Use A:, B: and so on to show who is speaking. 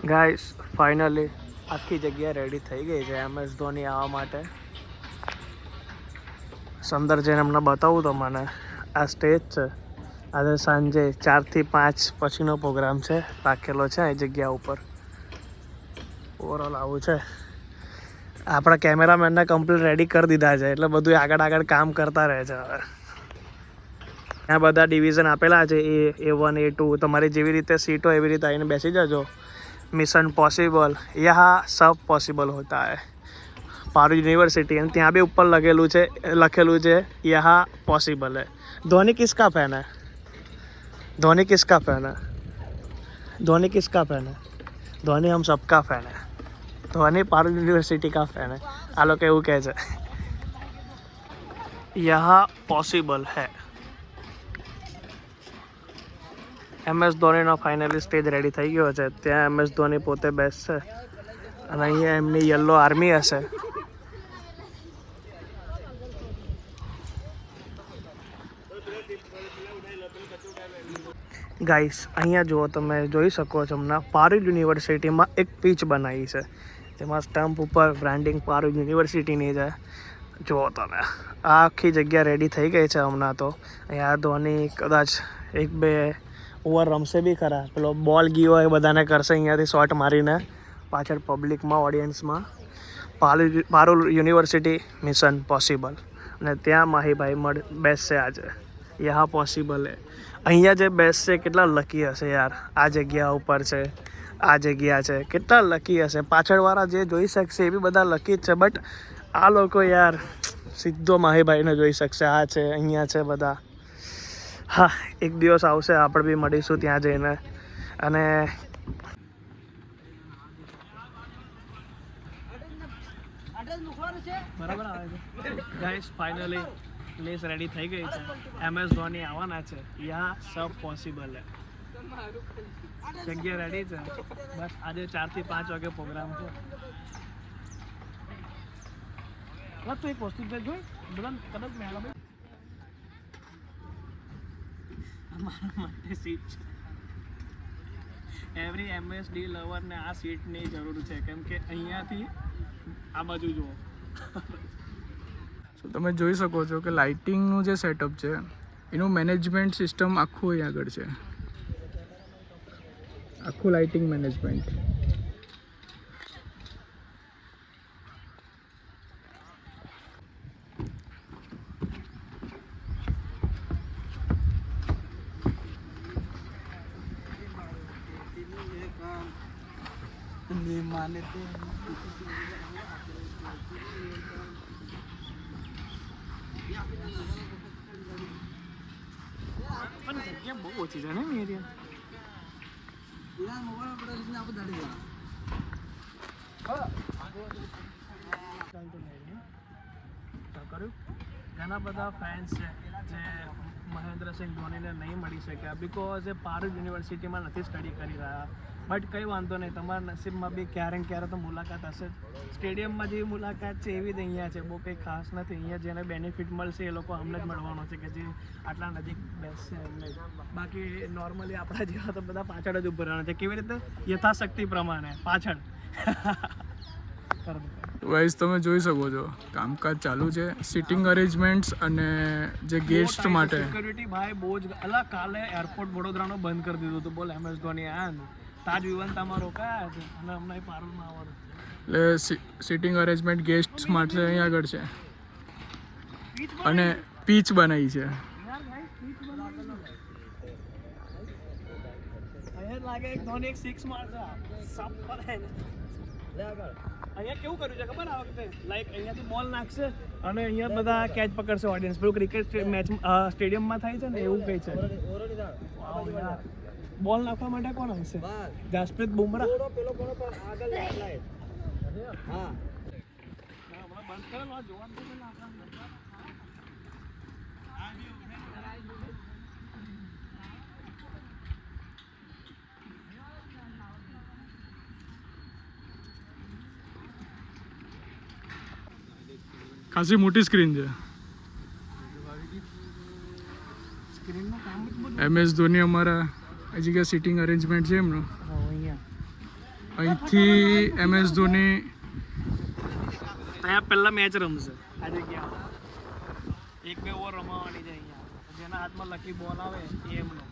A: Guys finally આખી જગ્યા ready થઈ ગઈ છે MS ધોની આવવા માટે. અંદર જઈને હમણાં બતાવું તો મને આ સ્ટેજ છે. આજે સાંજે 4 થી 5 પછીનો પ્રોગ્રામ છે રાખેલો છે એ જગ્યા ઉપર. ઓવરઓલ આવું છે. આપણા કેમેરામેનને કમ્પ્લીટ રેડી કરી દીધા છે એટલે બધું આગળ કામ કરતા રહે છે. હવે ત્યાં બધા ડિવિઝન આપેલા છે A1 A2. તમારી જેવી રીતે સીટ હોય એવી રીતે આવીને બેસી જજો. मिशन पॉसिबल यहाँ सब पॉसिबल होता है. पारू यूनिवर्सिटी અને ત્યાં બી ઉપર લખેલું છે यहाँ पॉसिबल है. धोनी किसका फैन है? धोनी किसका फैन है? धोनी किसका फैन है? धोनी हम सबका फैन है. धोनी पारू यूनिवर्सिटी का फैन है. આ લોકો એવું કહે છે यहाँ पॉसिबल है. MS ધોનીનો ફાઇનલી સ્ટેજ રેડી થઈ ગયો છે. ત્યાં MS ધોની પોતે બેસશે અને અહીંયા એમની યલો આર્મી હશે. ગાઈસ અહીંયા જુઓ, તમે જોઈ શકો છો હમણાં પારૂલ યુનિવર્સિટીમાં એક પીચ બનાવી છે જેમાં સ્ટમ્પ ઉપર બ્રાન્ડિંગ પારૂલ યુનિવર્સિટીની છે. જુઓ તમે, આ આખી જગ્યા રેડી થઈ ગઈ છે હમણાં. તો અહીંયા ધોની કદાચ 1-2 ઓવર રમશે બી ખરા. પેલો બોલ ગયો હોય બધાને કરશે અહીંયાથી શોટ મારીને પાછળ પબ્લિકમાં, ઓડિયન્સમાં. Parul university mission possible. અને ત્યાં માહીભાઈ બેસશે આજે. યહાં પોસિબલ હે. અહીંયા જે બેસશે કેટલા લકી હશે યાર. આ જગ્યા ઉપર છે, આ જગ્યા છે, કેટલા લકી હશે. પાછળવાળા જે જોઈ શકશે એ બી બધા લકી જ છે. બટ આ લોકો યાર સીધો માહીભાઈને જોઈ શકશે. આ છે, અહીંયા છે બધા. હા, એક દિવસ આવશે આપણે બી મળીશું ત્યાં જઈને. અને બરાબર આવે છે ગાઈસ. ફાઇનલી પ્લેસ રેડી થઈ ગઈ છે. MS ધોની આવવાના છે. યા સબ પોસિબલ હે. જગ્યા રેડી છે. બસ આજે 4 થી 5 વાગે પ્રોગ્રામ છે. તો એક વસ્તુ જોઈ બધા કદાચ મેળા ભાઈ મારા માટે સીટ છે. એવરી MSD લવરને આ સીટની જરૂર છે કેમ કે અહીંયાથી આ બાજુ જુઓ.
B: સો તમે જોઈ શકો છો કે લાઇટિંગનું જે સેટઅપ છે એનું મેનેજમેન્ટ સિસ્ટમ આખું અહીં આગળ છે. આખું લાઇટિંગ મેનેજમેન્ટ.
A: માને તો પણ જગ્યા બહુ ઓછી છે ને એરિયા. ઘણા બધા ફેન્સ છે જે મહેન્દ્રસિંહ ધોનીને નહીં મળી શક્યા બિકોઝ એ પારૂલ યુનિવર્સિટીમાં નથી સ્ટડી કરી રહ્યા. બટ કંઈ વાંધો નહીં, તમારા નસીબમાં બી ક્યારે તો મુલાકાત હશે જ. સ્ટેડિયમમાં જેવી મુલાકાત છે એવી જ અહીંયા છે. બહુ કંઈ ખાસ નથી. અહીંયા જેને બેનિફિટ મળશે એ લોકો અમને જ મળવાનો છે કે જે આટલા નજીક બેસશે એમને જ. બાકી નોર્મલી આપણા જેવા તો બધા પાછળ જ ઉભા રહેવાના છે. કેવી રીતે? યથાશક્તિ પ્રમાણે પાછળ.
B: વાઇઝ તમે જોઈ શકો છો કામકાજ ચાલુ છે. સિટિંગ અરેન્જમેન્ટ્સ અને જે ગેસ્ટ માટે
A: સિક્યુરિટી ભાઈ બહુ જ કાલે એરપોર્ટ વડોદરાનો બંધ કરી દીધું હતું. બોલ MS ધોની આયા તાજ વિવંતામાં રોકાયા છે અને હમણાં પારૂલમાં આવવાનું.
B: એટલે સિટિંગ અરેન્જમેન્ટ ગેસ્ટ માટે અહીં આગળ છે અને પીચ બનાવી છે.
A: અહીંયા લાગે એક ધોની એક 6 મારશે. અહીંયા કેવું કર્યું છે ખબર આ વખતે? લાઈક અહીંયાથી બોલ નાખશે અને અહીંયા બધા કેચ પકડશે ઓડિયન્સ. પેલું ક્રિકેટ મેચ સ્ટેડિયમમાં થાય છે ને એવું કંઈ છે. બોલ નાખવા માટે કોણ આવશે? જસપ્રીત બુમરાહ. હા બંધ કરેલો જોવાનું.
B: ખાસી મોટી સ્ક્રીન છે.
A: સ્ક્રીનનું કામ જ બધું.
B: MS ધોની અમારા આ જગ્યા સિટિંગ અરેન્જમેન્ટ છે એમનું.
A: અહીંયા
B: અહીંથી MS ધોની
A: અહીંયા પહેલા મેચ રમશે આ જગ્યામાં 1-2 ઓવર રમાવાની છે અહીંયા જેના હાથમાં લકી બોલ આવે એ એમનો